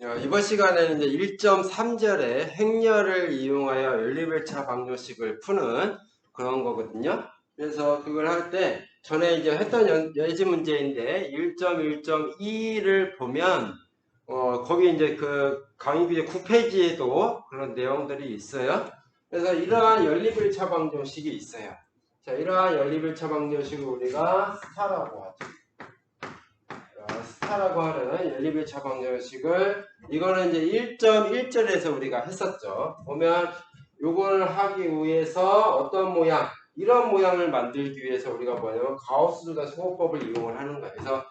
이번 시간에는 이제 1.3절의 행렬을 이용하여 연립일차 방정식을 푸는 그런 거거든요. 그래서 그걸 할 때 전에 이제 했던 예지 문제인데 1.1.2를 보면 거기 이제 그 강의 교재 9페이지에도 그런 내용들이 있어요. 그래서 이러한 연립일차 방정식이 있어요. 자, 이러한 연립일차 방정식을 우리가 스타라고 하죠. 스타라고 하는 연립일차 방정식을 이거는 이제 1.1절에서 우리가 했었죠. 보면 요걸 하기 위해서 어떤 모양, 이런 모양을 만들기 위해서 우리가 뭐냐면 가우스-조단 소호법을 이용을 하는 거예요. 그래서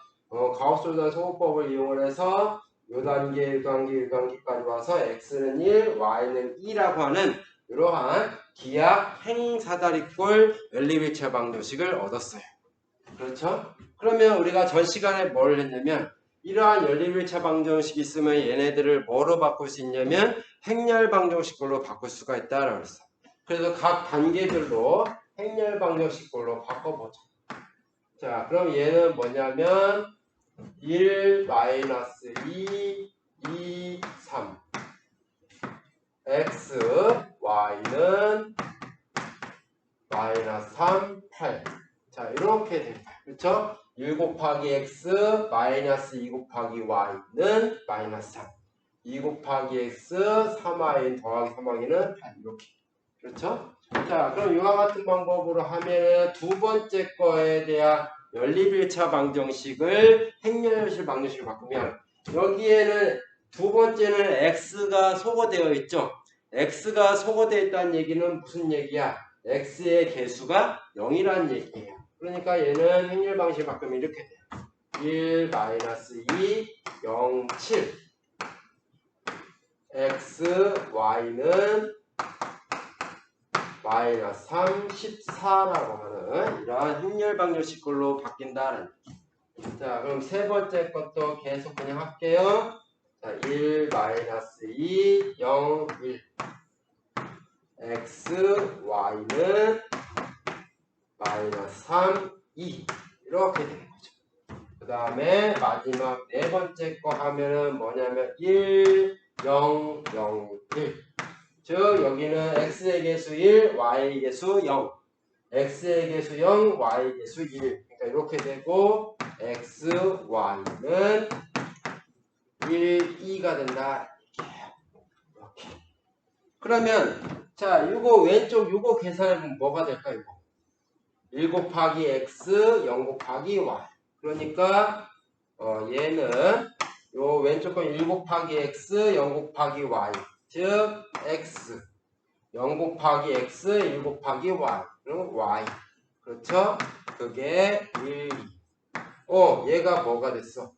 가우스-조단 소호법을 이용을 해서 요 단계, 요 단계, 요 단계까지 와서 x는 1, y는 2라고 하는 이러한 기하 행사다리꼴 연립일차 방정식을 얻었어요. 그렇죠? 그러면 우리가 전 시간에 뭘 했냐면 이러한 연립일차 방정식이 있으면 얘네들을 뭐로 바꿀 수 있냐면 행렬 방정식으로 바꿀 수가 있다라고 했어. 그래서 각 단계별로 행렬 방정식으로 바꿔보자. 자, 그럼 얘는 뭐냐면 1, 마이너스 2, 2, 3 x, y는 마이너스 3, 8 자, 이렇게 됩니다. 그렇죠? 1 곱하기 x 마이너스 2 곱하기 y는 마이너스 3. 2 곱하기 x 3y 더하기 3y는 8. 이렇게. 그렇죠? 자, 그럼 이와 같은 방법으로 하면 두 번째 거에 대한 연립일차 방정식을 행렬실 방정식으로 바꾸면 여기에는 두 번째는 x가 소거되어 있죠. x가 소거되어 있다는 얘기는 무슨 얘기야? x의 개수가 0이라는 얘기예요. 그러니까 얘는 행렬 방식 바꾸면 이렇게 돼요. 1, 마이너스 2, 0, 7 x, y는 마이너스 3, 14라고 하는 이러한 행렬 방정식으로 바뀐다는 얘기. 자, 그럼 세 번째 것도 계속 그냥 할게요. 자, 1, 마이너스 2, 0, 1 x, y는 마이너스 3, 2 이렇게 되는 거죠. 그 다음에 마지막 네 번째 거 하면은 뭐냐면 1, 0, 0, 1 즉 여기는 x의 개수 1, y의 개수 0 x의 개수 0, y의 개수 1 그러니까 이렇게 되고 x, y는 1, 2가 된다 이렇게. 그러면 자 요거 왼쪽 요거 계산하면 뭐가 될까 이거 1 곱하기 x, 0 곱하기 y. 그러니까 얘는 요 왼쪽 건 1 곱하기 x, 0 곱하기 y. 즉 x 0 곱하기 x, 1 곱하기 y. 그럼 y. 그렇죠? 그게 1, 2. 얘가 뭐가 됐어?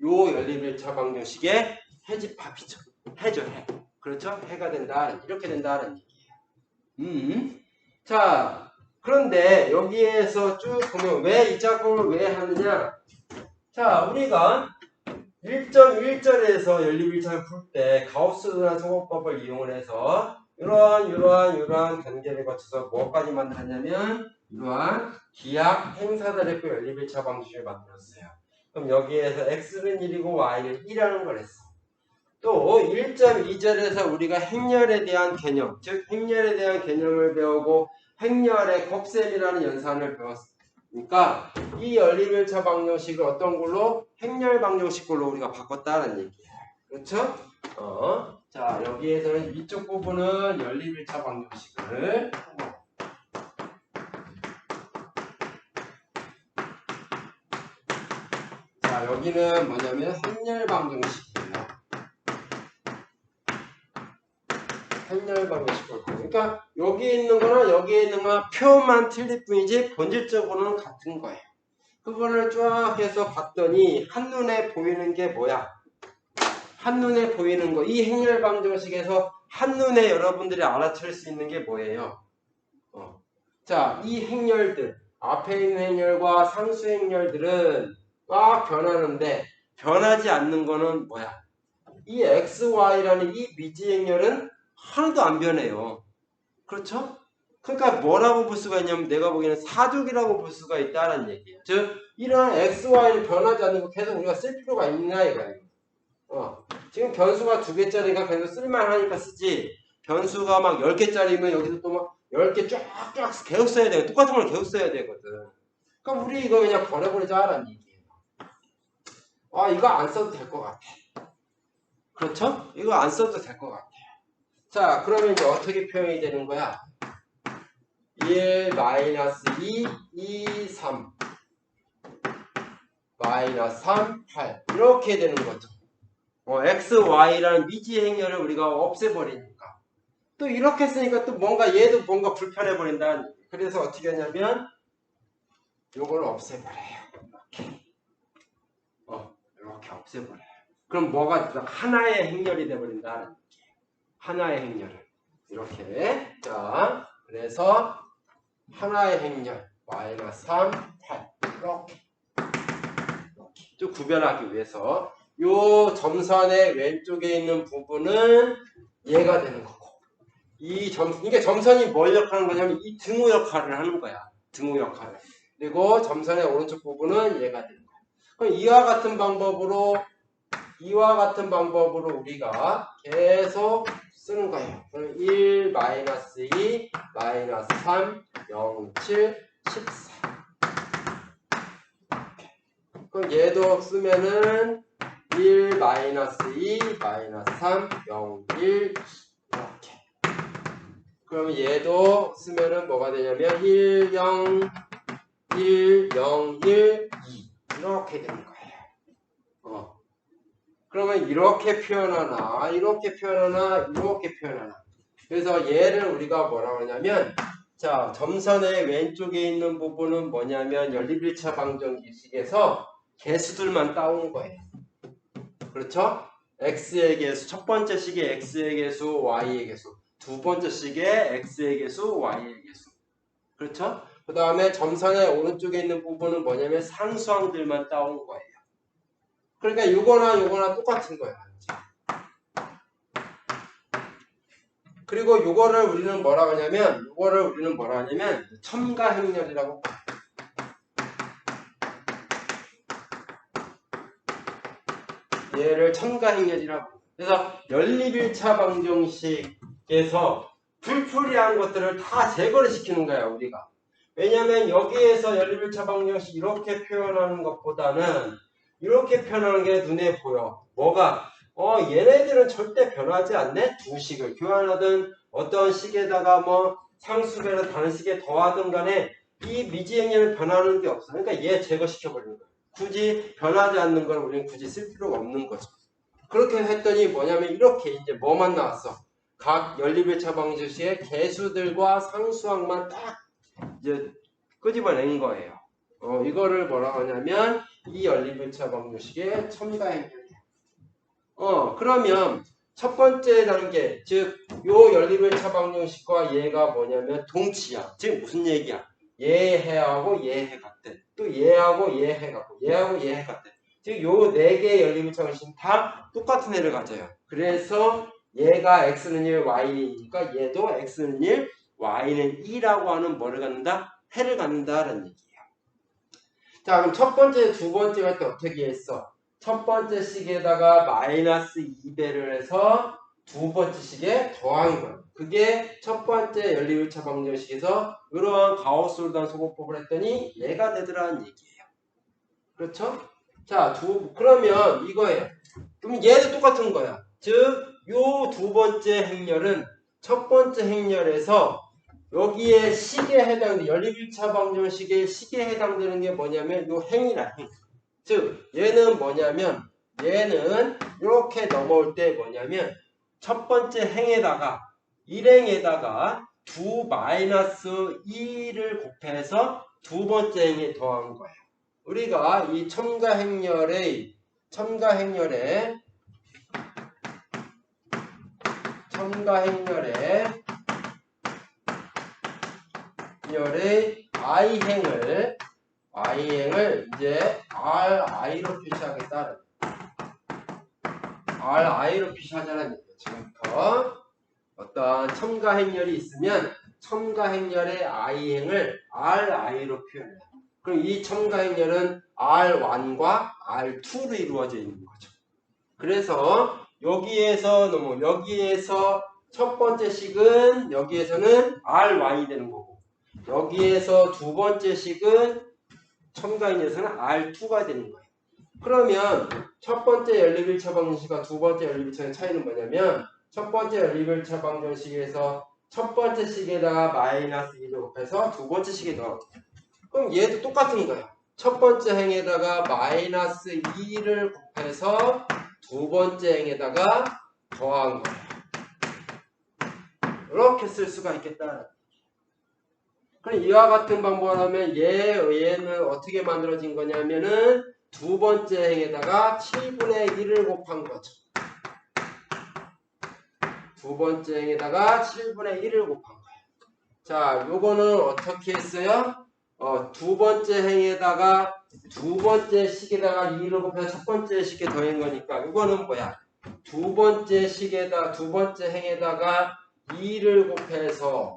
요 연립일차 방정식의 해집합이죠. 해죠, 해. 그렇죠? 해가 된다. 이렇게 된다는 얘기예요. 자, 그런데 여기에서 쭉 보면 왜 이 작업을 왜 하느냐? 자, 우리가 1.1절에서 연립일차를 풀 때 가우스-조단 소호법을 이용을 해서 이러한 단계를 거쳐서 뭐까지 만들었냐면 이러한 기하 행사다리꼴 연립일차 방식을 만들었어요. 그럼 여기에서 x는 1이고 y는 2라는 걸 했어. 또 1.2절에서 우리가 행렬에 대한 개념, 즉 행렬에 대한 개념을 배우고 행렬의 곱셈이라는 연산을 배웠으니까 이 연립일차 방정식을 어떤 걸로? 행렬 방정식으로 우리가 바꿨다는 얘기예요. 그렇죠? 자, 여기에서는 이쪽 부분은 연립일차 방정식을 자, 여기는 뭐냐면 행렬 방정식이에요. 행렬 방정식을 그러니까 여기 있는 거나 여기에 있는 거나 표만 틀릴 뿐이지 본질적으로는 같은 거예요. 그거를 쫙 해서 봤더니 한눈에 보이는 게 뭐야? 한눈에 보이는 거. 이 행렬 방정식에서 한눈에 여러분들이 알아챌 수 있는 게 뭐예요? 자, 이 행렬들 앞에 있는 행렬과 상수 행렬들은 막 변하는데 변하지 않는 거는 뭐야? 이 x, y라는 이 미지 행렬은 하나도 안 변해요. 그렇죠? 그러니까 뭐라고 볼 수가 있냐면 내가 보기에는 사족이라고 볼 수가 있다는 얘기예요. 즉 이런 x, y는 변하지 않는 거 계속 우리가 쓸 필요가 있나 이거예요. 지금 변수가 2개짜리가 그래도 쓸만하니까 쓰지. 변수가 막 10개짜리면 여기서 또 막 10개 쫙쫙 계속 써야 돼. 똑같은 걸 계속 써야 되거든. 그럼 우리 이거 그냥 버려버리자라는 얘기예요. 아, 이거 안 써도 될 것 같아. 그렇죠? 이거 안 써도 될 것 같아요. 자, 그러면 이제 어떻게 표현이 되는 거야? 1, 마이너스 2, 2, 3 마이너스 3, 8 이렇게 되는 거죠. x, y라는 미지 행렬을 우리가 없애버리니까 또 이렇게 쓰니까 또 뭔가 얘도 뭔가 불편해버린다. 그래서 어떻게 하냐면 요걸 없애버려요. 이렇게 이렇게 없애버려요. 그럼 뭐가 하나의 행렬이 돼버린다. 하나의 행렬을 이렇게. 자, 그래서 하나의 행렬 마이너스 3, 8 이렇게 좀 구별하기 위해서 요 점선의 왼쪽에 있는 부분은 얘가 되는 거고, 이게 점선이 뭘 역할하는 거냐면 이 등호 역할을 하는 거야. 등호 역할을. 그리고 점선의 오른쪽 부분은 얘가 되는 거야. 그럼 이와 같은 방법으로 우리가 계속 쓰는 거예요. 그럼 1, 마이너스 2, 마이너스 3, 0, 7, 14. 그럼 얘도 쓰면은 1, 마이너스 2, 마이너스 3, 0, 1 이렇게. 그러면 얘도 쓰면은 뭐가 되냐면 1, 0, 1, 0, 1, 2 이렇게 되는 거예요. 그러면 이렇게 표현하나, 이렇게 표현하나, 이렇게 표현하나. 그래서 얘를 우리가 뭐라고 하냐면, 자, 점선의 왼쪽에 있는 부분은 뭐냐면 연립일차 방정식에서 개수들만 따온 거예요. 그렇죠? x의 개수, 첫 번째 식의 x의 개수, y의 개수, 두 번째 식의 x의 개수, y의 개수. 그렇죠? 그 다음에 점선의 오른쪽에 있는 부분은 뭐냐면 상수항들만 따온 거예요. 그러니까 요거나 똑같은 거야. 그리고 요거를 우리는 뭐라고 하냐면, 첨가행렬이라고. 얘를 첨가행렬이라고. 그래서 연립일차 방정식에서 불필요한 것들을 다 제거를 시키는 거야, 우리가. 왜냐면 여기에서 연립일차 방정식 이렇게 표현하는 것보다는 이렇게 표현하는 게 눈에 보여. 뭐가? 얘네들은 절대 변하지 않네? 두 식을 교환하든 어떤 식에다가 뭐 상수배를 다른 식에 더하든 간에 이 미지행렬은 변하는 게 없어. 그러니까 얘 제거시켜버리는 거야. 굳이 변하지 않는 걸 우리는 굳이 쓸 필요가 없는 거죠. 그렇게 했더니 뭐냐면 이렇게 이제 뭐만 나왔어. 각 연립일차 방정식의 개수들과 상수항만 딱 이제 끄집어낸 거예요. 이거를 뭐라고 하냐면 이 연립일차 방정식의 첨가행렬이야. 그러면 첫 번째 단계, 즉 요 연립일차 방정식과 얘가 뭐냐면 동치야. 즉 무슨 얘기야? 얘해하고 얘해 같대. 또 얘하고 얘해 같고 얘하고 얘해 같대. 즉 요 네 개의 연립일차 방정식은 다 똑같은 애를 가져요. 그래서 얘가 x는 1, y니까 얘도 x는 1, y는 2라고 하는 뭐를 갖는다? 해를 갖는다라는 얘기예요. 자, 그럼 첫 번째, 두 번째 할 때 어떻게 했어? 첫 번째 식에다가 마이너스 2배를 해서 두 번째 식에 더한 거예요. 그게 첫 번째 연립일차 방정식에서 이러한 가우스-홀단 소거법을 했더니 얘가 되더라는 얘기예요. 그렇죠? 자, 그러면 이거예요. 그럼 얘도 똑같은 거야. 즉, 요 두 번째 행렬은 첫 번째 행렬에서 여기에 식에 해당되는 연립일차 방정식의 식에 해당되는 게 뭐냐면 요 행이라 행. 즉 얘는 뭐냐면 얘는 이렇게 넘어올 때 뭐냐면 첫 번째 행에다가 1행에다가 두 마이너스 2를 곱해서 두 번째 행에 더한 거예요. 우리가 이 첨가행렬의 i행을 이제 ri로 표시하겠다. ri로 표시하자는 얘기예요. 지금부터 어떤 첨가행렬이 있으면 첨가행렬의 i행을 ri로 표현해요. 그럼 이 첨가행렬은 r1과 r2로 이루어져 있는 거죠. 그래서 여기에서 첫 번째 식은 여기에서는 ry 되는 거고, 여기에서 두 번째 식은 첨가인에서는 r2가 되는 거예요. 그러면 첫 번째 연립일차 방정식과 두 번째 연립일차의 차이는 뭐냐면, 첫 번째 연립일차 방정식에서 첫 번째 식에다가 마이너스 2를 곱해서 두 번째 식에 넣어. 그럼 얘도 똑같은 거예요. 첫 번째 행에다가 마이너스 2를 곱해서 두 번째 행에다가 더한 거예요. 이렇게 쓸 수가 있겠다. 그럼 이와 같은 방법을 하면 얘는 어떻게 만들어진 거냐면은 두 번째 행에다가 7분의 1을 곱한 거죠. 두 번째 행에다가 7분의 1을 곱한 거예요. 자, 요거는 어떻게 했어요? 두 번째 행에다가 두 번째 식에다가 2를 곱해서 첫 번째 식에 더한 거니까 이거는 뭐야? 두 번째 행에다가 2를 곱해서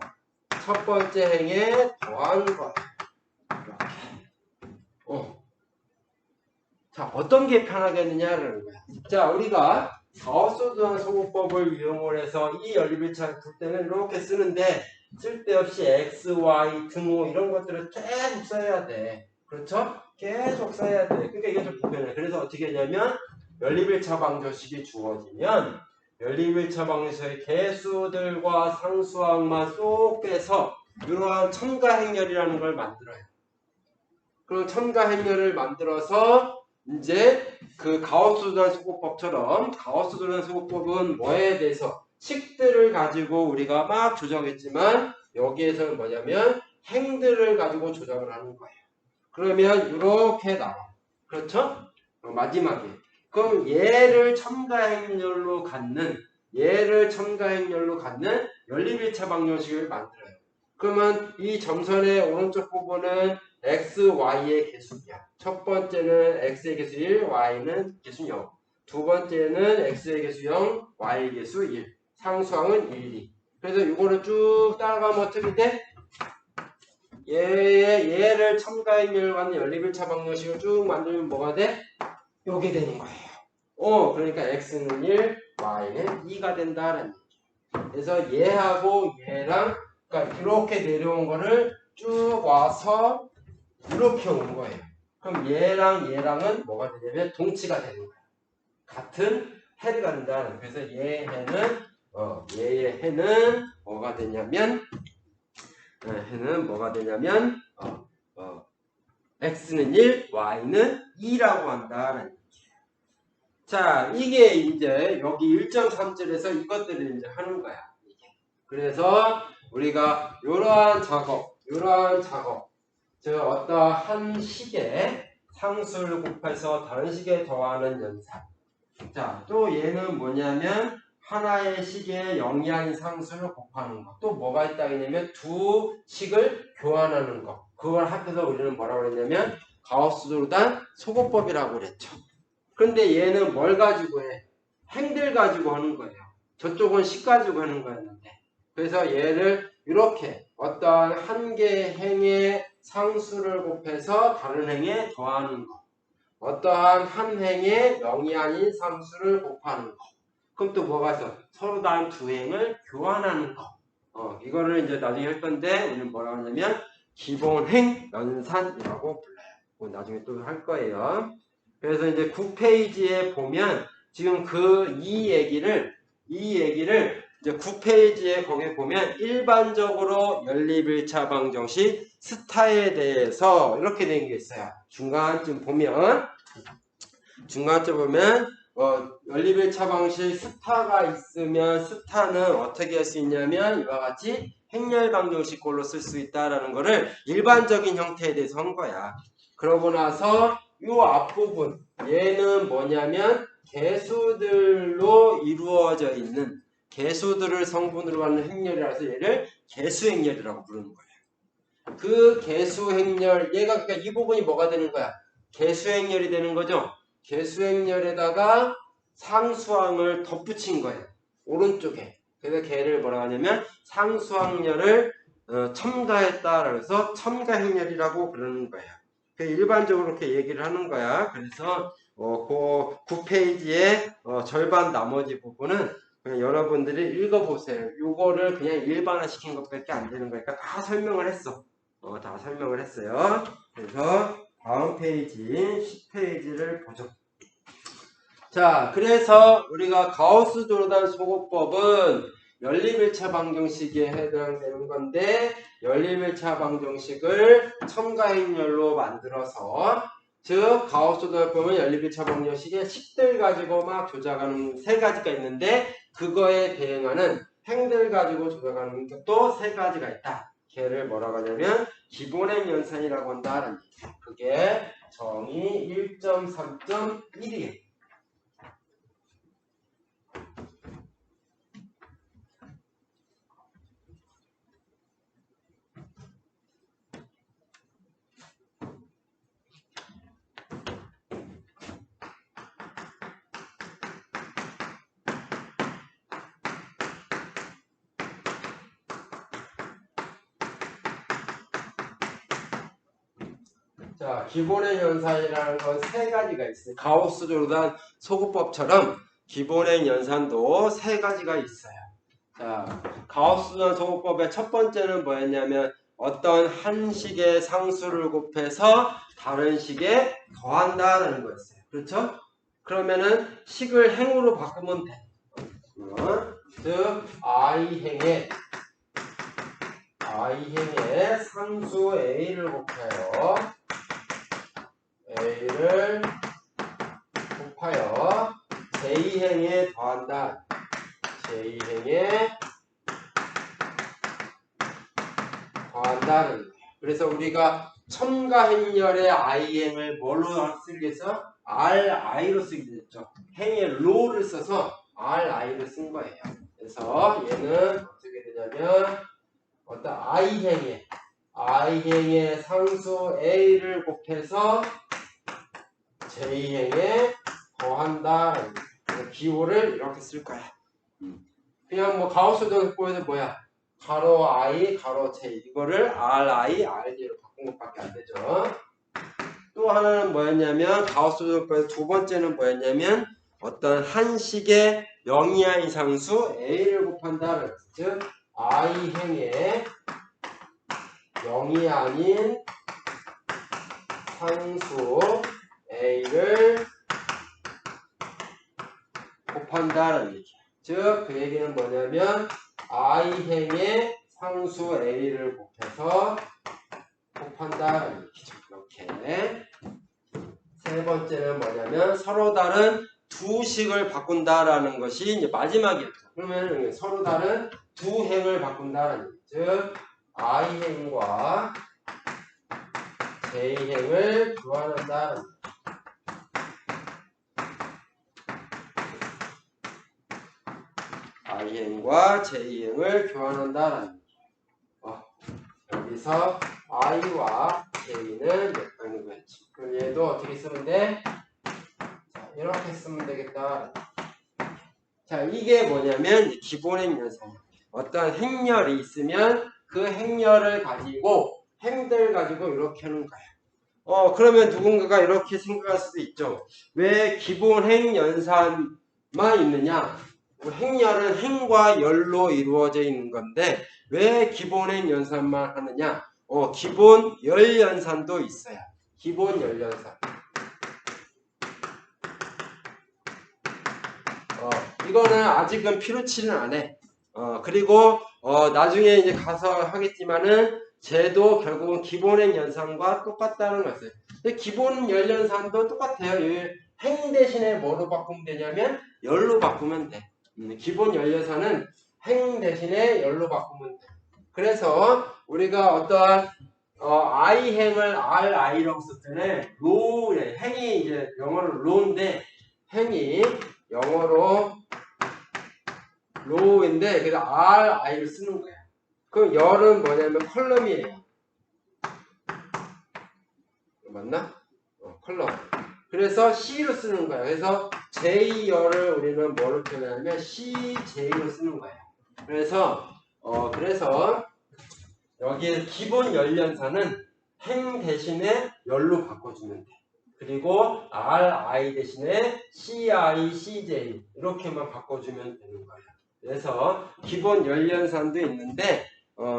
첫 번째 행에 더한 거야. 이렇게. 자, 어떤 게 편하겠느냐라는 거야. 자, 우리가 가우스 소구법을 이용을 해서 이 연립일차를 풀 때는 이렇게 쓰는데, 쓸데없이 x, y, 등호 이런 것들을 계속 써야 돼. 그렇죠? 계속 써야 돼. 그러니까 이게 좀 불편해. 그래서 어떻게 하냐면 연립일차 방정식이 주어지면 연립일차 방정식의 개수들과 상수항만 쏙 빼서 이러한 첨가행렬이라는 걸 만들어요. 그럼 첨가행렬을 만들어서 이제 그 가우스 소구법처럼, 가우스 소구법은 뭐에 대해서 식들을 가지고 우리가 막 조정했지만 여기에서는 뭐냐면 행들을 가지고 조정을 하는 거예요. 그러면 이렇게 나와. 그렇죠? 마지막에. 그럼 얘를 첨가행렬로 갖는 연립일차 방정식을 만들어요. 그러면 이 점선의 오른쪽 부분은 x, y의 개수야. 첫 번째는 x의 개수 1, y는 개수 0. 두 번째는 x의 개수 0, y의 개수 1. 상수항은 1, 2. 그래서 이거를 쭉 따라가면 어떻게 돼? 얘를 첨가행렬로 갖는 연립일차 방정식을 쭉 만들면 뭐가 돼? 요게 되는 거예요. 그러니까 x는 1, y는 2가 된다는 얘기예요. 그래서 얘하고 얘랑, 그러니까 이렇게 내려온 거를 쭉 와서 이렇게 온 거예요. 그럼 얘랑은 뭐가 되냐면 동치가 되는 거예요. 같은 해가 된다는. 그래서 얘의 해는 뭐가 되냐면, x는 1, y는 2라고 한다는 얘기예요. 자, 이게 이제 여기 1.3절에서 이것들을 이제 하는 거야. 그래서 우리가 이러한 작업, 즉 어떠한 식에 상수를 곱해서 다른 식에 더하는 연산. 자, 또 얘는 뭐냐면 하나의 식에 영이한 상수를 곱하는 거. 또 뭐가 있다 했냐면 두 식을 교환하는 거. 그걸 합해서 우리는 뭐라고 했냐면 가우스-조르단 소구법이라고 그랬죠. 근데 얘는 뭘 가지고 해? 행들 가지고 하는 거예요. 저쪽은 식 가지고 하는 거였는데. 그래서 얘를 이렇게 어떤 한 개의 행의 상수를 곱해서 다른 행에 더하는 거. 어떠한 한 행에 0이 아닌 상수를 곱하는 거. 그럼 또 뭐가 있어? 서로 다른 두 행을 교환하는 거. 이거를 이제 나중에 할 건데, 우리는 뭐라고 하냐면 기본행 연산이라고 불러요. 나중에 또 할 거예요. 그래서 이제 9페이지에 보면 지금 이 얘기를 이제 9페이지에 거기 보면 일반적으로 연립일차 방정식 스타에 대해서 이렇게 된 게 있어요. 중간쯤 보면 연립일차 방식 스타가 있으면 스타는 어떻게 할 수 있냐면 이와 같이 행렬 방정식꼴로 쓸 수 있다라는 거를 일반적인 형태에 대해서 한 거야. 그러고 나서 이 앞부분 얘는 뭐냐면 개수들로 이루어져 있는 개수들을 성분으로 하는 행렬이라서 얘를 개수행렬이라고 부르는 거예요. 그 개수행렬 얘가 그러니까 이 부분이 뭐가 되는 거야? 개수행렬이 되는 거죠. 개수행렬에다가 상수항을 덧붙인 거예요. 오른쪽에. 그래서 걔를 뭐라고 하냐면 상수항렬을 첨가했다. 그래서 첨가행렬이라고 그러는 거예요. 일반적으로 이렇게 얘기를 하는 거야. 그래서 그 9페이지의 절반 나머지 부분은 그냥 여러분들이 읽어보세요. 요거를 그냥 일반화 시킨 것밖에 안 되는 거니까 다 설명을 했어. 다 설명을 했어요. 그래서 다음 페이지 10페이지를 보죠. 자, 그래서 우리가 가우스 조르단 소거법은 연립일차 방정식에 해당되는 건데, 연립일차 방정식을 첨가행렬로 만들어서, 즉 가우스 조르단법은 연립일차 방정식에 식들 가지고 막 조작하는 세 가지가 있는데, 그거에 대응하는 행들 가지고 조작하는 것도 세 가지가 있다. 걔를 뭐라고 하냐면 기본행 연산이라고 한다는 얘기예요. 그게 정의 1.3.1이에요. 자, 기본행 연산이라는 건 세 가지가 있어요. 가우스 조르단 소거법처럼 기본행 연산도 세 가지가 있어요. 자, 가우스 조르단 소거법의 첫 번째는 뭐였냐면 어떤 한 식의 상수를 곱해서 다른 식에 더한다라는 거였어요. 그렇죠? 그러면은 식을 행으로 바꾸면 돼. 즉 i행에 상수 a를 곱해요. a를 곱하여 j 행에 더한다. j 행에 더한다는 거예요. 그래서 우리가 첨가행렬의 i행을 뭘로 쓰겠어? ri로 쓰게 됐죠. 행의 로를 써서 ri를 쓴 거예요. 그래서 얘는 어떻게 되냐면 어떤 i행에 상수 a를 곱해서 j행에 더한다. 기호를 이렇게 쓸 거야. 그냥 뭐 가우스 조르단법에서 뭐야? 가로 i, 가로 j 이거를 ri, rj로 바꾼 것밖에 안 되죠. 또 하나는 뭐였냐면 가우스 조르단법에서 두 번째는 뭐였냐면 어떤 한 식의 0 이하의 상수 a를 곱한다는 거죠. 즉 i행에 0이 아닌 상수 a를 곱한다는 얘기야. 즉 그 얘기는 뭐냐면 i행의 상수 a를 곱해서 곱한다는 얘기죠. 이렇게. 세 번째는 뭐냐면 서로 다른 두 식을 바꾼다라는 것이 이제 마지막이었죠. 그러면 서로 다른 두 행을 바꾼다라는 얘기죠. 즉 i행과 j행을 교환한다는 얘기죠. i행과 j행을 교환한다라는 얘기죠. 여기서 i와 j는 몇 번인 거였지. 그럼 얘도 어떻게 쓰면 돼? 자, 이렇게 쓰면 되겠다. 자, 이게 뭐냐면 기본행 연산이야. 어떤 행렬이 있으면 그 행렬을 가지고 행들 가지고 이렇게 하는 거야. 그러면 누군가가 이렇게 생각할 수도 있죠. 왜 기본행 연산만 있느냐? 행렬은 행과 열로 이루어져 있는 건데 왜 기본행 연산만 하느냐? 기본 열 연산도 있어요. 기본 열 연산. 이거는 아직은 필요치는 않아. 그리고 나중에 이제 가서 하겠지만은 쟤도 결국은 기본행 연산과 똑같다는 것을. 근데 기본 열 연산도 똑같아요. 행 대신에 뭐로 바꾸면 되냐면 열로 바꾸면 돼. 기본 열 연산은 행 대신에 열로 바꾸면 돼. 그래서 우리가 어떠한 i행을 ri라고 썼을 때는 로에 행이 이제 영어로 로인데 행이 영어로 로우인데 그래서 ri를 쓰는 거야. 그럼 열은 뭐냐면 컬럼이에요. 맞나? 컬럼. 그래서 C로 쓰는 거야. 그래서 J열을 우리는 뭐로 표현하냐면 CJ로 쓰는 거야. 그래서 여기에 기본 열 연산은 행 대신에 열로 바꿔주면 돼. 그리고 RI 대신에 CI, CJ 이렇게만 바꿔주면 되는 거예요. 그래서 기본 열연산도 있는데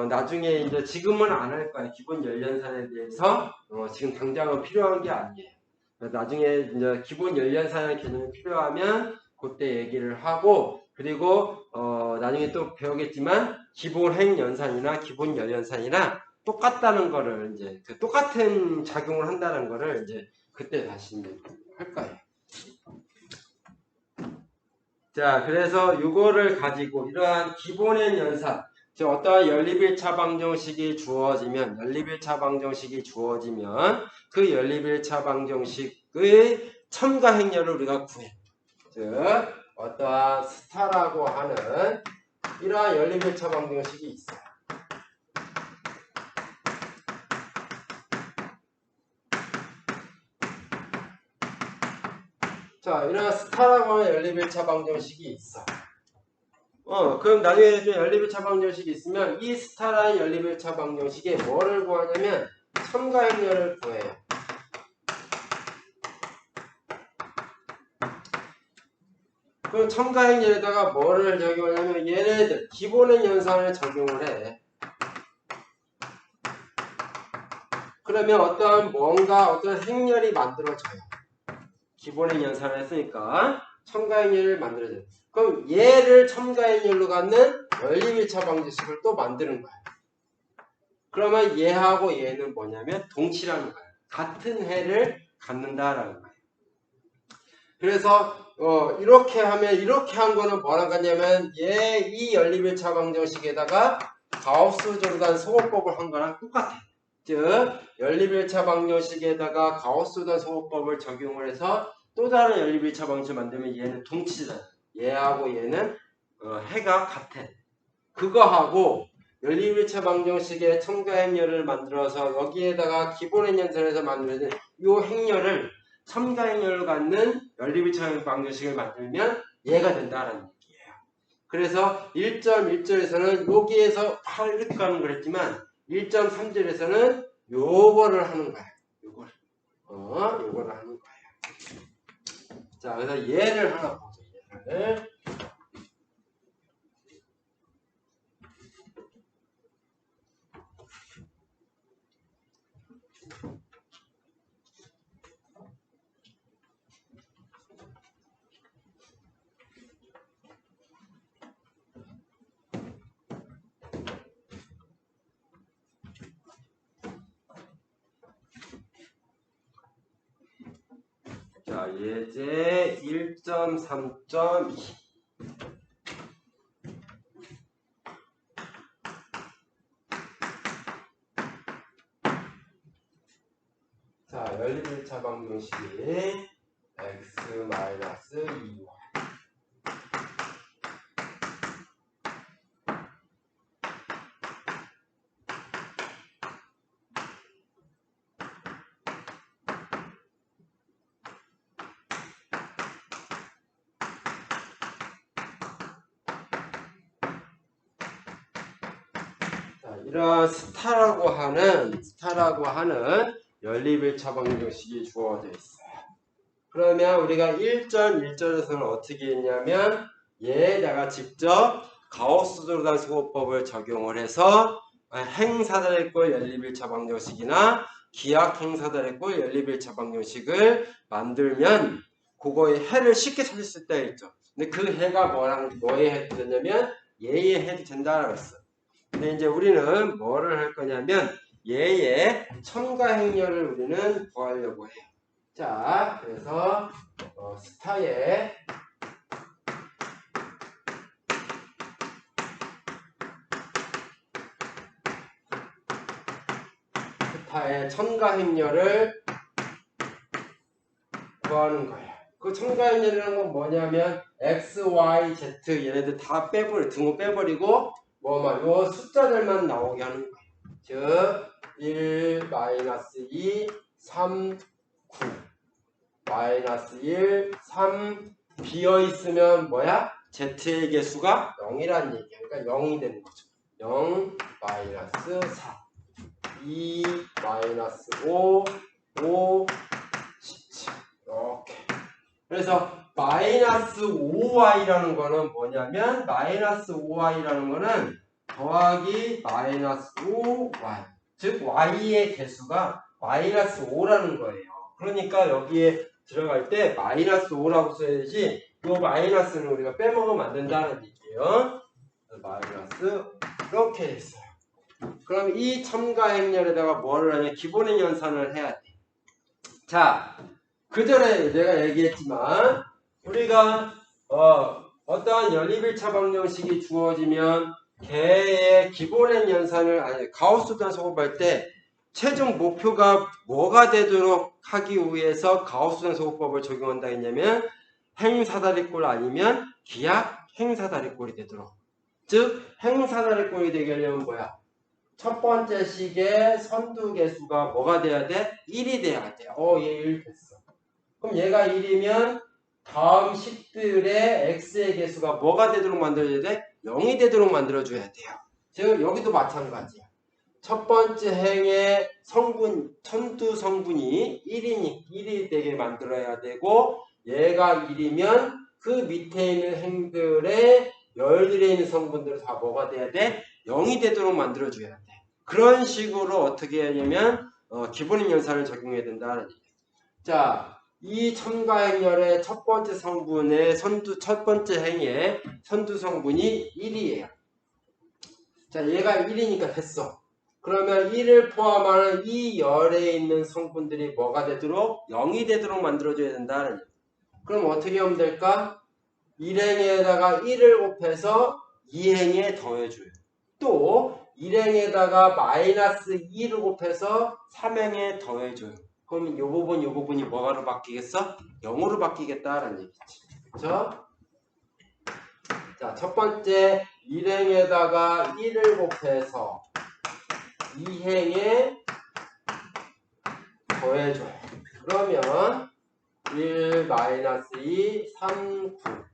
나중에 이제 지금은 안 할 거예요. 기본 열연산에 대해서 지금 당장은 필요한 게 아니에요. 나중에 이제 기본 열연산의 개념이 필요하면 그때 얘기를 하고 그리고 나중에 또 배우겠지만 기본 행연산이나 기본 열연산이나 똑같다는 거를 이제 그 똑같은 작용을 한다는 거를 이제 그때 다시 할 거예요. 자, 그래서 이거를 가지고 이러한 기본의 연산, 즉 어떠한 연립일차 방정식이 주어지면 그 연립일차 방정식의 첨가 행렬을 우리가 구해. 즉 어떠한 스타라고 하는 이러한 연립일차 방정식이 있어요. 자, 이런 스타라고 하는 연립일차 방정식이 있어. 그럼 나중에 좀 연립일차 방정식이 있으면 이 스타라는 연립일차 방정식에 뭐를 구하냐면 첨가 행렬을 구해요. 그럼 첨가 행렬에다가 뭐를 적용하냐면 얘네들 기본의 연산을 적용을 해. 그러면 어떤 행렬이 만들어져요. 기본의 연산을 했으니까 첨가 행렬을 만들어줘요. 그럼 얘를 첨가 행렬로 갖는 연립일차 방정식을 또 만드는 거야. 그러면 얘하고 얘는 뭐냐면 동치라는 거예요. 같은 해를 갖는다라는 거예요. 그래서 이렇게 하면 이렇게 한 거는 뭐랑 같냐면 이 연립일차 방정식에다가 가우스 조르단 소호법을 한 거랑 똑같아. 즉 연립일차 방정식에다가 가우스 조르단 소호법을 적용을 해서 또 다른 연립일차 방정식을 만들면 얘는 동치잖아. 얘하고 얘는 해가 같아. 그거하고 연립일차 방정식의 첨가 행렬을 만들어서 여기에다가 기본 행렬에서 만들어진 이 행렬을 첨가 행렬로 갖는 연립일차 방정식을 만들면 얘가 된다라는 얘기예요. 그래서 1.1절에서는 여기에서 이렇게 가는 걸 했지만 1.3절에서는 요거를 하는 거야. 요거를 하는 거예요. 자, 그래서 얘를 하나 보죠. 얘를. 자, 예제 1.3.2. 자, 연립일차 방정식이 x-2y. 이런 스타라고 하는 연립일차 방정식이 주어져 있어요. 그러면 우리가 1.1절에서는 어떻게 했냐면 얘에다가 직접 가우스-조르단 소호법을 적용을 해서 행사다리꼴 연립일차 방정식이나 기하행사다리꼴 연립일차 방정식을 만들면 그거의 해를 쉽게 찾을 수 있다 했죠. 근데 그 해가 뭐의 해도 되냐면 얘의 해도 된다라고 했어. 근데 이제 우리는 뭐를 할 거냐면 얘의 첨가 행렬을 우리는 구하려고 해요. 자, 그래서 스타의 첨가 행렬을 구하는 거예요. 그 첨가 행렬이라는 건 뭐냐면 x, y, z 얘네들 다 등호 빼버리고 요 숫자들만 나오게 하는 거예요. 즉 1, -2, 3, 9 -1, 3 비어있으면 뭐야? z의 개수가 0이라는 얘기야. 그러니까 0이 되는 거죠. 0, -4 2, -5 5, 그래서 마이너스 5y라는 거는 뭐냐면 마이너스 5y라는 거는 더하기 마이너스 5y 즉 y의 개수가 마이너스 5라는 거예요. 그러니까 여기에 들어갈 때 마이너스 5라고 써야지 이 마이너스는 우리가 빼먹으면 안 된다는 얘기예요. 마이너스 이렇게 됐어요. 그럼 이 첨가행렬에다가 뭐를 하냐 기본행 연산을 해야 돼. 자, 그 전에 내가 얘기했지만 우리가 어떠한 연립일차 방정식이 주어지면 걔의 기본행 연산을 아니 가우스 단소곱할 때 최종 목표가 뭐가 되도록 하기 위해서 가우스 단소곱법을 적용한다 했냐면 행사다리꼴 아니면 기하 행사다리꼴이 되도록. 즉 행사다리꼴이 되게 하려면 뭐야? 첫 번째 식의 선두개수가 뭐가 돼야 돼? 1이 돼야 돼. 얘 1 됐어. 그럼 얘가 1이면 다음 식들의 x의 개수가 뭐가 되도록 만들어줘야 돼? 0이 되도록 만들어줘야 돼요. 즉 여기도 마찬가지야. 첫 번째 행의 성분, 천두 성분이 1이 되게 만들어야 되고 얘가 1이면 그 밑에 있는 행들의 열들에 있는 성분들은 다 뭐가 돼야 돼? 0이 되도록 만들어줘야 돼. 그런 식으로 어떻게 하냐면 기본행 연산을 적용해야 된다는 얘기예요. 자, 이 첨가행렬의 첫 번째 성분의 첫 번째 행의 선두 성분이 1이에요. 자, 얘가 1이니까 됐어. 그러면 1을 포함하는 이 열에 있는 성분들이 뭐가 되도록? 0이 되도록 만들어줘야 된다는 얘기예요. 그럼 어떻게 하면 될까? 1행에다가 1을 곱해서 2행에 더해줘요. 또 1행에다가 마이너스 2를 곱해서 3행에 더해줘요. 그럼 요 부분이 뭐로 바뀌겠어? 0으로 바뀌겠다라는 얘기지. 그렇죠? 자, 첫 번째 1행에다가 1을 곱해서 2행에 더해줘요. 그러면 1 마이너스 2 3 9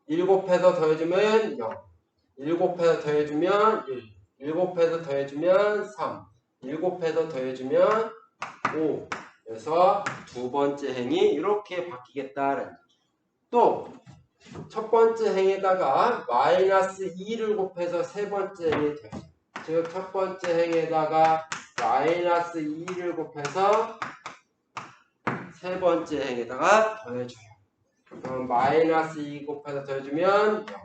1 곱해서 더해주면 0 1 곱해서 더해주면 1 곱해서 더해주면 3 1 곱해서 더해주면 5 그래서 두 번째 행이 이렇게 바뀌겠다라는 얘기예요. 또 첫 번째 행에다가 마이너스 2를 곱해서 세 번째 행이 돼요. 즉 첫 번째 행에다가 마이너스 2를 곱해서 세 번째 행에다가 더해줘요. 그럼 마이너스 2 곱해서 더해주면 0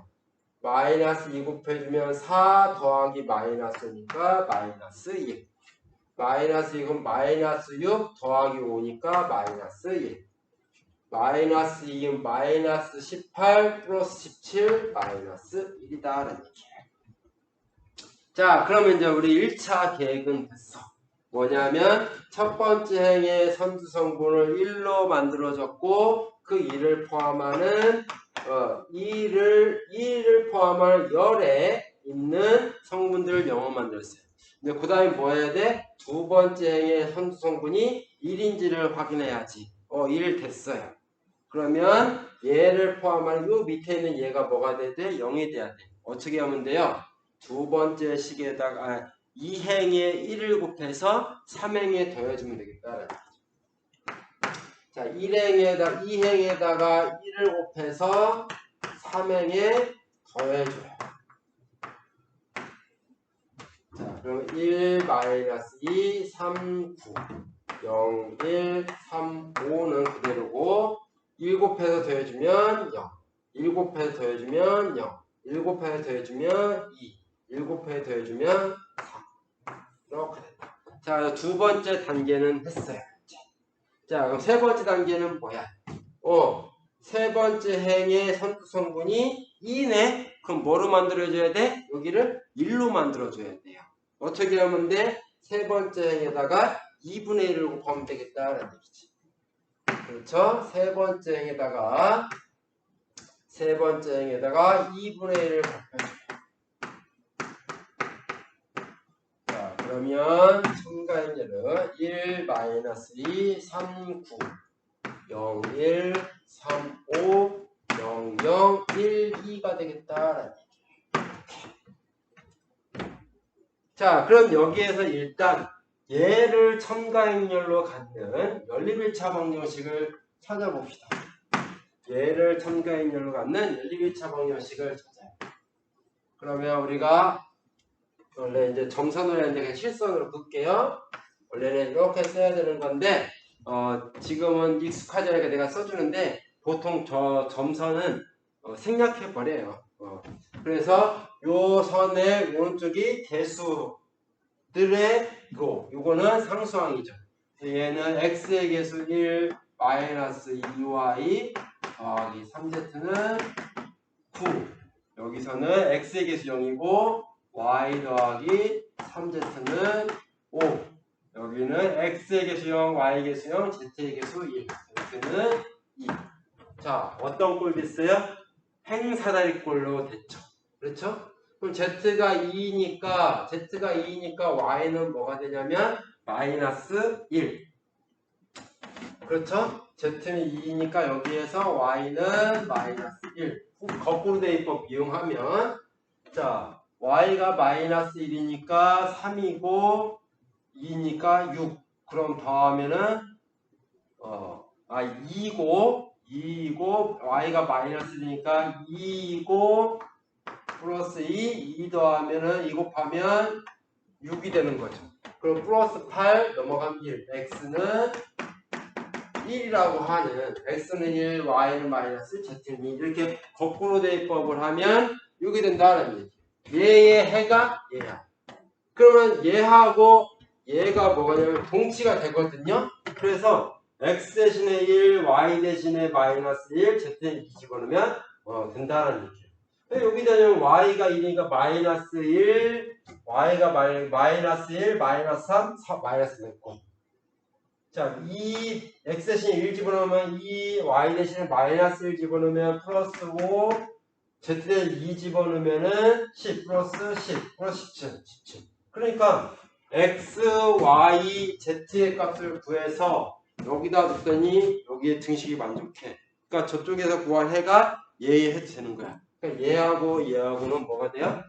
마이너스 2 곱해주면 4 더하기 마이너스니까 마이너스 1 마이너스 2은 마이너스 6 더하기 5니까 마이너스 1 마이너스 2은 마이너스 18 플러스 17 마이너스 1이다 라는 얘기예요. 자, 그러면 이제 우리 1차 계획은 됐어. 뭐냐면 첫 번째 행의 선두 성분을 1로 만들어졌고 그 2를 포함하는 2를 포함하는 열에 있는 성분들을 0로 만들었어요. 근데 그 다음에 뭐 해야 돼? 두 번째 행의 선두 성분이 1인지를 확인해야지. 1 됐어요. 그러면 얘를 포함하는 이 밑에 있는 얘가 뭐가 돼야 돼? 0이 돼야 돼. 어떻게 하면 돼요? 두 번째 식에다가 2행에 1을 곱해서 3행에 더해주면 되겠다. 자, 2행에다가 1을 곱해서 3행에 더해줘요. 자, 그럼 1 마이너스 2 3 9 0 1 3 5는 그대로고 1 곱해서 더해주면 0 1 곱해서 더해주면 0 1 곱해서 더해주면 2 1 곱해서 더해주면 3 이렇게 됐다. 자, 두 번째 단계는 했어요. 자, 그럼 세 번째 단계는 뭐야? 세 번째 행의 선두 성분이 2네? 그럼 뭐로 만들어줘야 돼? 여기를 1로 만들어줘야 돼요. 어떻게 하면 돼? 세 번째 행에다가 2분의 1을 곱하면 되겠다라는 얘기지. 그렇죠? 세 번째 행에다가 2분의 1을 곱해줘요. 자, 그러면 첨가행렬은 1 마이너스 2 3 9 0 1 3 5 0 0 1 2가 되겠다라는 얘기예요. 자, 그럼 여기에서 일단 얘를 첨가행렬로 갖는 연립일차 방정식을 찾아봅시다. 얘를 첨가인열로 갖는 연립일차 방정식을 찾아요. 그러면 우리가 원래 이제 점선으로 했는데 그냥 실선으로 볼게요. 원래는 이렇게 써야 되는 건데 지금은 익숙하지 않으니까 내가 써주는데 보통 저 점선은 생략해 버려요. 그래서 요 선의 오른쪽이 개수들의 요거는 상수항이죠. 얘는 x의 개수 1 마이너스 2y 더하기 3z는 9. 여기서는 x의 개수 0이고 y 더하기 3z는 5. 여기는 x의 개수 0, y의 개수 0, z의 개수 1. z는 2. 자, 어떤 꼴 됐어요? 행사다리 꼴로 됐죠. 그렇죠? 그럼 z가 2니까 y는 뭐가 되냐면 마이너스 1. 그렇죠? z는 2니까 여기에서 y는 마이너스 1. 거꾸로 대입법 이용하면 자, y가 마이너스 1이니까 3이고 2니까 6. 그럼 더하면은 2이고 y가 마이너스 1이니까 2이고 플러스 2 더하면은 2 곱하면 6이 되는 거죠. 그럼 플러스 8 넘어가면 1. x는 1이라고 하는 x는 1, y는 마이너스, z는 2 이렇게 거꾸로 대입법을 하면 6이 된다는 얘기. 얘의 해가 얘야. 그러면 얘하고 얘가 뭐냐면 동치가 되거든요. 그래서 x 대신에 1, y 대신에 마이너스 1, z는 2 집어넣으면 된다는 얘기예요. 여기 되면 y가 1이니까 마이너스 1, y가 마이너스 1, 마이너스 3, 마이너스 됐고. 자, 이 x 대신에 1 집어넣으면 2, y 대신에 마이너스 1 집어넣으면 플러스 5, z 대신에 2 집어넣으면은 10 플러스 10 플러스 17. 그러니까 x, y, z의 값을 구해서 여기다 뒀더니 여기에 등식이 만족해. 그러니까 저쪽에서 구할 해가 얘의 해도 되는 거야. 그러니까 얘하고 얘하고는 뭐가 돼요?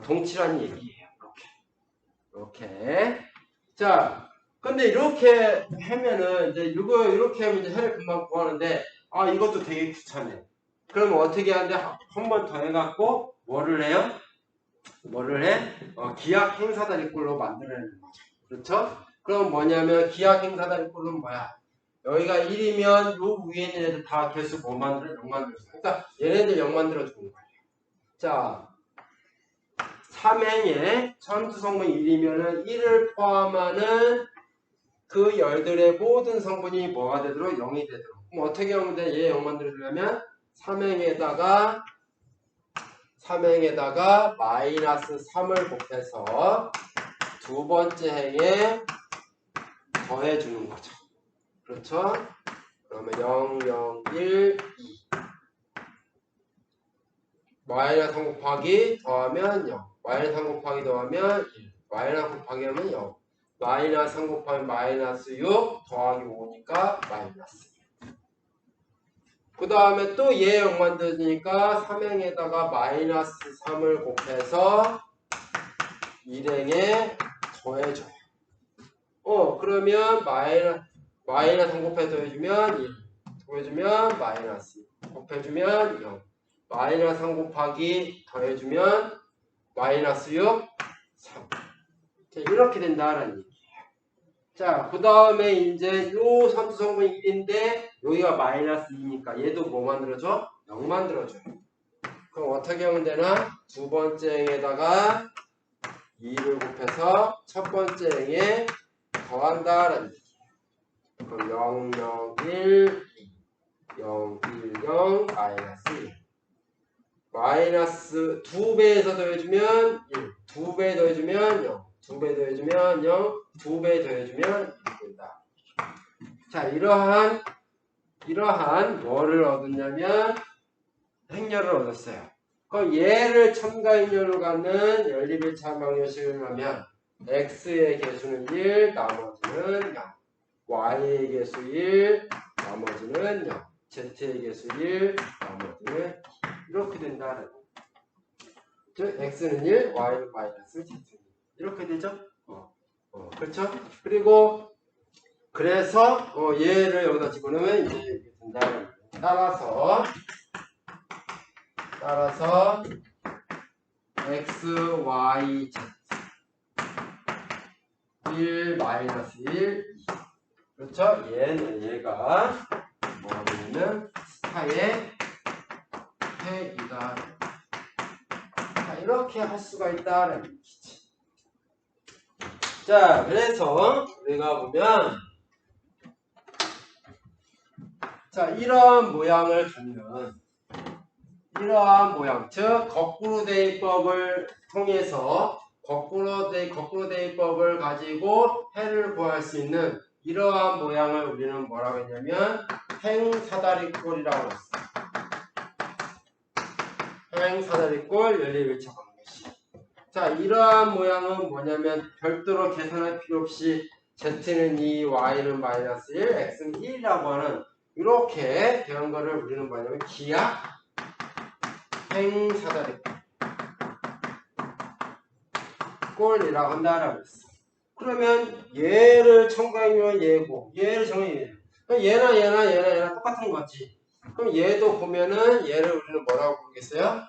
동치라는 얘기예요. 이렇게. 자. 근데 이렇게 하면은 이제 이렇게 하면 이제 해를 금방 구하는데 이것도 되게 귀찮네. 그러면 어떻게 하는데 한 번 더 해갖고 뭐를 해요? 기약 행사다리꼴로 만들어내는 거죠. 그렇죠? 그럼 뭐냐면 기약 행사다리꼴은 뭐야? 여기가 1이면 요 위에 있는 애들 다 개수 뭐 만들어? 0 만들어줘. 그러니까 얘네들 0 만들어주는 거예요. 자. 삼행에 전투 성분 1이면은 1을 포함하는 그 열들의 모든 성분이 뭐가 되도록 0이 되도록. 그럼 어떻게 하면 돼? 얘 0 만들어주려면 3행에다가 마이너스 3을 곱해서 두 번째 행에 더해주는 거죠. 그렇죠? 그러면 0, 0, 1, 2. 마이너스 3 곱하기 더하면 0. 마이너스 3 곱하기 더하면 1. 마이너스 곱하기 하면 0. 마이너스 3 곱하기 마이너스 6 더하기 5니까 마이너스. 그 다음에 또 얘 0 만들어지니까 3행에다가 마이너스 3을 곱해서 1행에 더해줘요. 그러면 마이너스 3 곱해서 더해주면 1. 더해주면 마이너스. 곱해주면 0. 마이너스 3 곱하기 더해주면 마이너스 6, 3. 자, 이렇게 된다라는 얘기예요. 자, 그 다음에 이제 요 산수 성분이 1인데 여기가 마이너스 2니까 얘도 뭐 만들어줘? 0 만들어줘요. 그럼 어떻게 하면 되나? 두 번째 행에다가 2를 곱해서 첫 번째 행에 더한다라는 얘기예요. 그럼 0, 0, 1, 2. 0, 1, 0, 마이너스 1. 마이너스 2배에서 더해주면 1. 2배 더해주면 0. 2배 더해주면 0. 2배 더해주면 1 된다. 자, 이러한 뭐를 얻었냐면 행렬을 얻었어요. 그럼 얘를 첨가행렬로 갖는 연립일차 방정식을 하면 x의 개수는 1, 나머지는 0. y의 개수 1, 나머지는 0. z의 개수 1, 나머지는 2. 이렇게 된다는 거예요. 즉 x는 1, y는 마이너스, z는 2. 이렇게 되죠? 그렇죠? 그리고 그래서 얘를 여기다 집어넣으면 이제 이렇게 된다는 거예요. 따라서 x, y, z 1, 마이너스 1, 2. 그렇죠? 얘가 뭐냐면 스타의 해이다. 이렇게 할 수가 있다라는 얘기지. 자, 그래서 우리가 보면 자, 이러한 모양을 갖는 이러한 모양, 즉 거꾸로 대입법을 통해서 거꾸로 대입법을 가지고 해를 구할 수 있는 이러한 모양을 우리는 뭐라고 했냐면 행사다리꼴이라고 했어. 행사다리꼴 연립일차 방정식. 자, 이러한 모양은 뭐냐면 별도로 계산할 필요 없이 z는 2, y는 마이너스 1, x는 1이라고 하는 이렇게 된 거를 우리는 뭐냐면 기하 행사다리꼴이라고 한다라고 했어. 그러면 얘를 첨가하면 얘고 얘를 정의해. 그럼 얘나 똑같은 거지. 그럼 얘도 보면은 얘를 우리는 뭐라고 부르겠어요?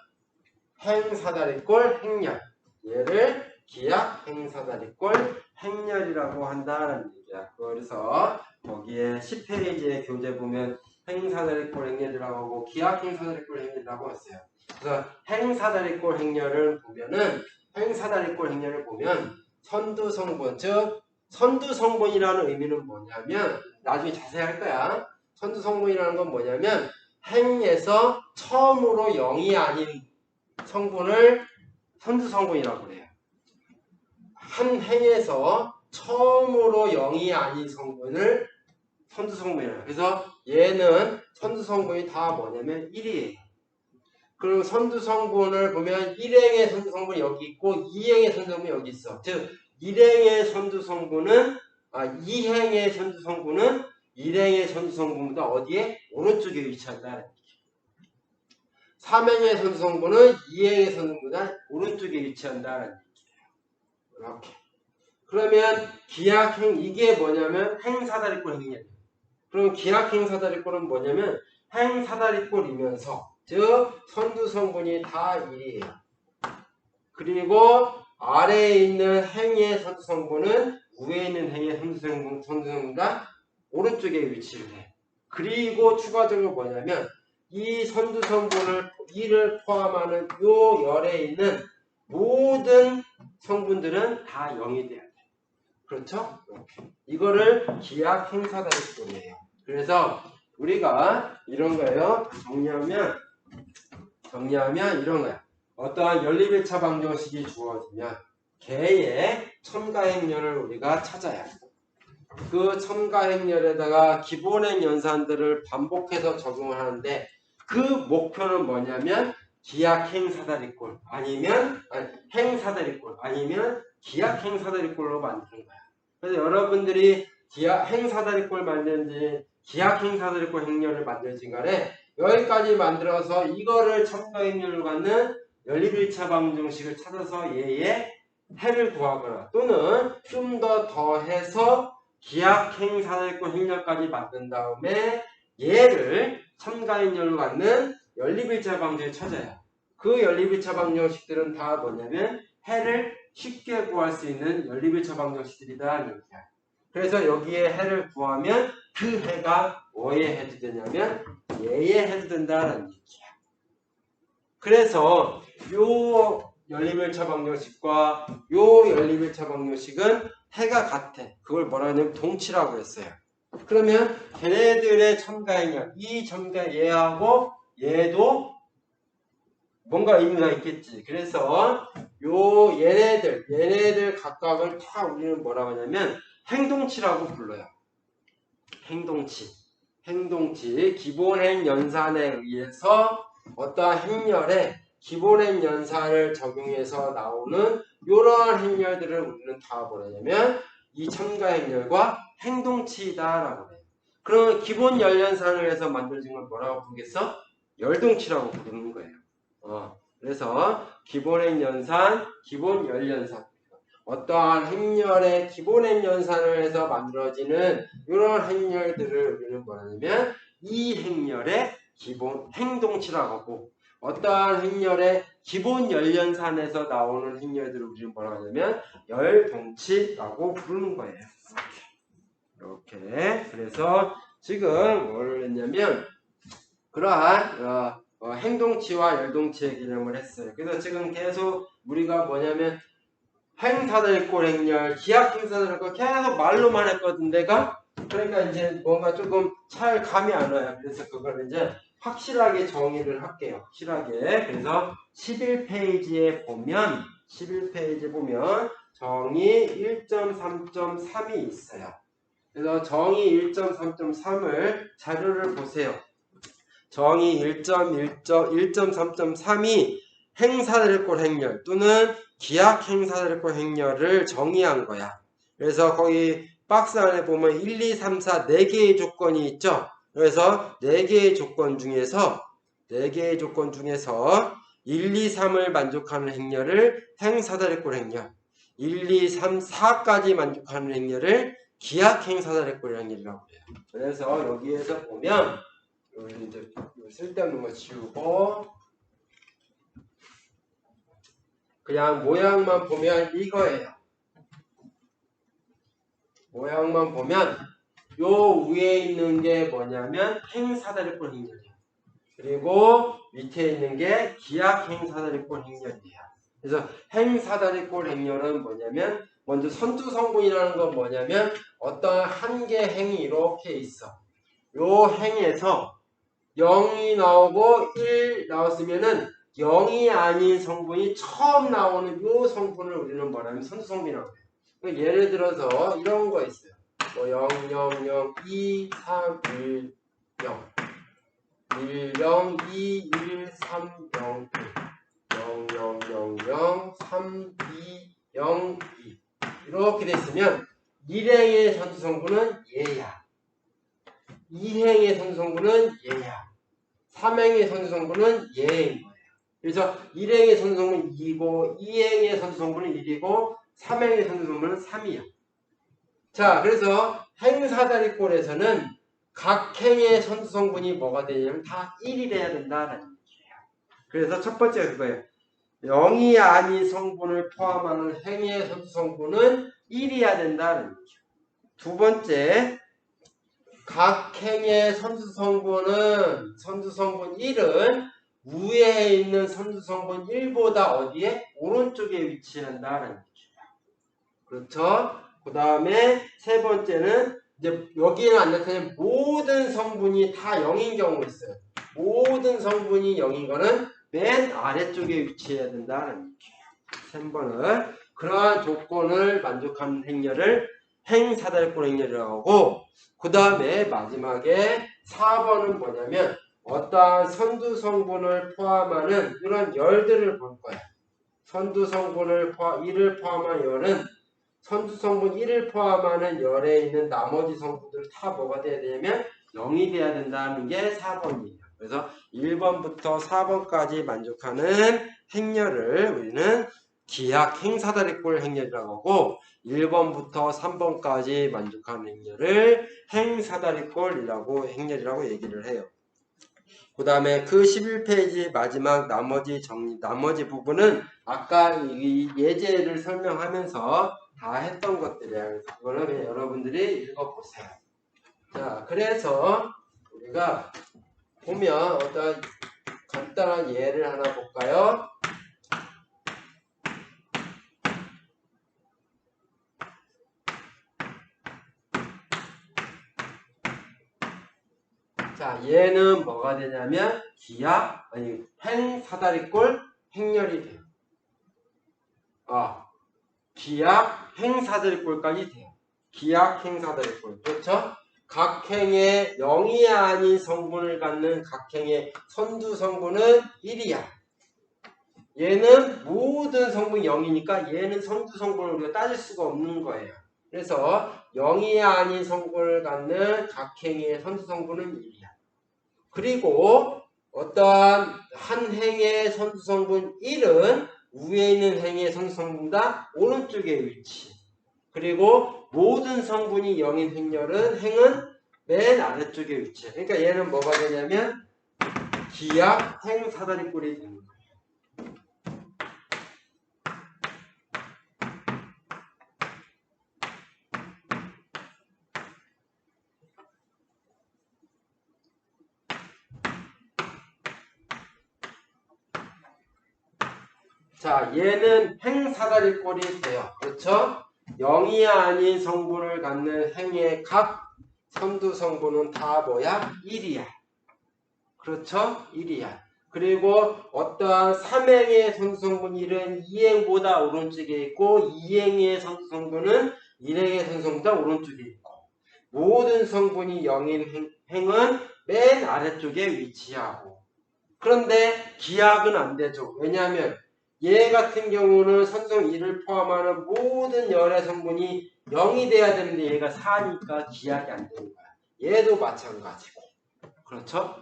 행사다리꼴 행렬. 얘를 기하 행사다리꼴 행렬이라고 한다는 얘기야. 그래서 거기에 10페이지의 교재 보면 행사다리꼴 행렬이라고 하고 기하 행사다리꼴 행렬이라고 했어요. 그래서 행사다리꼴 행렬을 보면은 선두성분, 즉 선두성분이라는 의미는 뭐냐면 나중에 자세히 할 거야. 선두성분이라는 건 뭐냐면 행에서 처음으로 0이 아닌 성분을 선두성분이라고 그래요. 한 행에서 처음으로 0이 아닌 성분을 선두성분이라고 해요. 그래서 얘는 선두성분이 다 뭐냐면 1이에요. 그리고 선두성분을 보면 1행의 선두성분이 여기 있고 2행의 선두성분이 여기 있어. 즉 1행의 선두성분은 2행의 선두성분은 1행의 선두성분보다 어디에? 오른쪽에 위치한다는 얘기예요. 3행의 선두성분은 2행의 선두성분보다 오른쪽에 위치한다는 얘기예요. 이렇게. 그러면 기하행 이게 뭐냐면 행사다리꼴 행렬이에요. 그럼 기하행사다리꼴은 뭐냐면 행사다리꼴이면서 즉 선두성분이 다 1이에요. 그리고 아래에 있는 행의 선두성분은 위에 있는 행의 선두성분보다 오른쪽에 위치를 해. 그리고 추가적으로 뭐냐면 이 선두성분을 1을 포함하는 요 열에 있는 모든 성분들은 다 0이 돼야 돼. 그렇죠? 이거를 기하행사다리꼴이에요. 그래서 우리가 이런 거예요. 정리하면 이런 거야. 어떠한 연립일차 방정식이 주어지면 개의 첨가행렬을 우리가 찾아야 해. 그 첨가행렬에다가 기본행 연산들을 반복해서 적용을 하는데 그 목표는 뭐냐면 기하행사다리꼴 아니면 행사다리꼴 아니면 기하행사다리꼴로 만드는 거야. 그래서 여러분들이 행사다리꼴 만든지 기하행사다리꼴 행렬을 만들지 간에 여기까지 만들어서 이거를 첨가행렬로 갖는 연립일차 방정식을 찾아서 얘의 해를 구하거나 또는 좀 더 더해서 기하행사다리꼴 행렬까지 만든 다음에 얘를 첨가행렬로 갖는 연립일차 방정식을 찾아요. 그 연립일차 방정식들은 다 뭐냐면 해를 쉽게 구할 수 있는 연립일차 방정식들이다. 얘기야. 그래서 여기에 해를 구하면 그 해가 뭐에 해도 되냐면 얘에 해도 된다는 얘기야. 그래서 요 연립일차 방정식과 요 연립일차 방정식은 해가 같아. 그걸 뭐라 하냐면 동치라고 했어요. 그러면 걔네들의 첨가행렬, 이 첨가 얘하고 얘도 뭔가 의미가 있겠지. 그래서 요 얘네들 각각을 다 우리는 뭐라고 하냐면 행동치라고 불러요. 행동치. 기본행 연산에 의해서 어떠한 행렬에 기본행 연산을 적용해서 나오는 이러한 행렬들을 우리는 다 뭐냐면 이 첨가행렬과 행동치다라고 해요. 그럼 기본 열연산을 해서 만들어진 걸 뭐라고 부르겠어? 열동치라고 부르는 거예요. 그래서 기본행 연산, 기본 열연산. 어떠한 행렬의 기본행 연산을 해서 만들어지는 이런 행렬들을 우리는 뭐냐면 이 행렬의 기본 행동치라고 하고, 어떠한 행렬의 기본 열연산에서 나오는 행렬들을 우리는 뭐라고 하냐면 열동치라고 부르는 거예요. 이렇게. 그래서 지금 뭘 했냐면 그러한 행동치와 열동치의 개념을 했어요. 그래서 지금 계속 우리가 뭐냐면 행사들꼴 행렬, 기약 행사들꼴 계속 말로만 했거든 내가. 그러니까 이제 뭔가 조금 잘 감이 안 와요. 그래서 그걸 이제 확실하게 정의를 할게요. 확실하게. 그래서 11페이지에 보면 정의 1.3.3이 있어요. 그래서 정의 1.3.3을 자료를 보세요. 정의 1.3.3이 행사들꼴 행렬 또는 기약 행사들꼴 행렬을 정의한 거야. 그래서 거기 박스 안에 보면 1, 2, 3, 4 4개의 조건이 있죠. 그래서 4개의 조건 중에서 1, 2, 3을 만족하는 행렬을 행사들꼴 행렬, 1, 2, 3, 4까지 만족하는 행렬을 기약 행사들꼴 행렬이라고 해요. 그래서 여기에서 보면 이제 쓸데없는 거 지우고 그냥 모양만 보면 이거예요. 모양만 보면 요 위에 있는 게 뭐냐면 행사다리꼴 행렬이에요. 그리고 밑에 있는 게 기약 행사다리꼴 행렬이에요. 그래서 행사다리꼴 행렬은 뭐냐면 먼저 선두성분이라는 건 뭐냐면 어떤 한 개 행이 이렇게 있어. 요 행에서 0이 나오고 1 나왔으면은 0이 아닌 성분이 처음 나오는 요 성분을 우리는 뭐냐면 선두성분이라고 해요. 예를 들어서 이런 거 있어요. 뭐 0, 0, 0, 2, 3, 1, 0 1, 0, 2, 1, 3, 0, 1 0, 0, 0, 0, 3, 2, 0, 2 이렇게 됐으면 1행의 선두성분은 얘야. 2행의 선두성분은 얘야. 3행의 선두성분은 얘인 거예요. 그래서 1행의 선두성분은 2고 2행의 선두성분은 1이고 3행의 선두성분은 3이야. 자, 그래서 행사다리꼴에서는 각 행의 선두성분이 뭐가 되냐면 다 1이 돼야 된다는 얘기예요. 그래서 첫 번째가 그거예요. 0이 아닌 성분을 포함하는 행의 선두성분은 1이어야 된다는 얘기예요. 두 번째, 각 행의 선두성분은 선두성분 1은 위에 있는 선두성분 1보다 어디에? 오른쪽에 위치한다는 얘기예요. 그렇죠? 그 다음에 세 번째는 이제 여기에는 안 나타나는 모든 성분이 다 0인 경우 있어요. 모든 성분이 0인 거는 맨 아래쪽에 위치해야 된다는 얘기예요. 3번은 그러한 조건을 만족하는 행렬을 행사다리꼴 행렬이라고 하고, 그 다음에 마지막에 4번은 뭐냐면 어떠한 선두성분을 포함하는 이런 열들을 볼 거야. 선두성분을 1을 포함한 열은 선두성분 1을 포함하는 열에 있는 나머지 성분들 다 뭐가 돼야 되냐면 0이 돼야 된다는 게 4번이에요. 그래서 1번부터 4번까지 만족하는 행렬을 우리는 기약 행사다리꼴 행렬이라고 하고, 1번부터 3번까지 만족하는 행렬을 행사다리꼴이라고 행렬이라고 얘기를 해요. 그 다음에 그 11페이지 마지막 나머지 부분은 아까 이 예제를 설명하면서 다 했던 것들이에요. 그래서 그거는 그냥 여러분들이 읽어보세요. 자, 그래서 우리가 보면 어떤 간단한 예를 하나 볼까요? 자, 얘는 뭐가 되냐면 행사다리꼴 행렬이 돼요. 기약 행사다리꼴까지 돼요. 기약 행사다리꼴. 그렇죠? 각 행의 0이 아닌 성분을 갖는 각 행의 선두 성분은 1이야. 얘는 모든 성분이 0이니까 얘는 선두 성분을 우리가 따질 수가 없는 거예요. 그래서 0이 아닌 성분을 갖는 각 행의 선두 성분은 1이야. 그리고 어떠한 한 행의 선두 성분 1은 위에 있는 행의 선두 성분보다 오른쪽에 위치. 그리고 모든 성분이 0인 행은 맨 아래쪽에 위치해. 그러니까 얘는 뭐가 되냐면 기약 행사다리꼴이 되는 거예요. 자, 얘는 행사다리꼴이 돼요. 그렇죠? 0이 아닌 성분을 갖는 행의 각 선두 성분은 다 뭐야? 1이야. 그렇죠? 1이야. 그리고 어떠한 3행의 선두성분 1은 2행보다 오른쪽에 있고 2행의 선두성분은 1행의 선두성분보다 오른쪽에 있고 모든 성분이 0인 행은 맨 아래쪽에 위치하고 그런데 기약은 안 되죠. 왜냐하면 얘 같은 경우는 선성 1을 포함하는 모든 열의 성분이 0이 돼야 되는데 얘가 4니까 기약이 안 되는 거야. 얘도 마찬가지고. 그렇죠?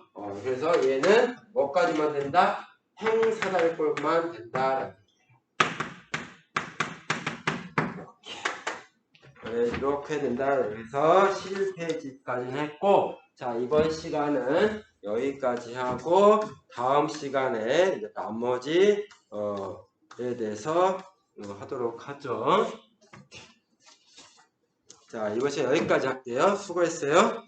그래서 얘는 뭐까지만 된다? 행사다리꼴만 된다라는 얘기예요. 이렇게 된다. 그래서 11페이지까지는 했고, 자, 이번 시간은 여기까지 하고, 다음 시간에 이제 나머지에 대해서 하도록 하죠. 자, 이번 시간 여기까지 할게요. 수고했어요.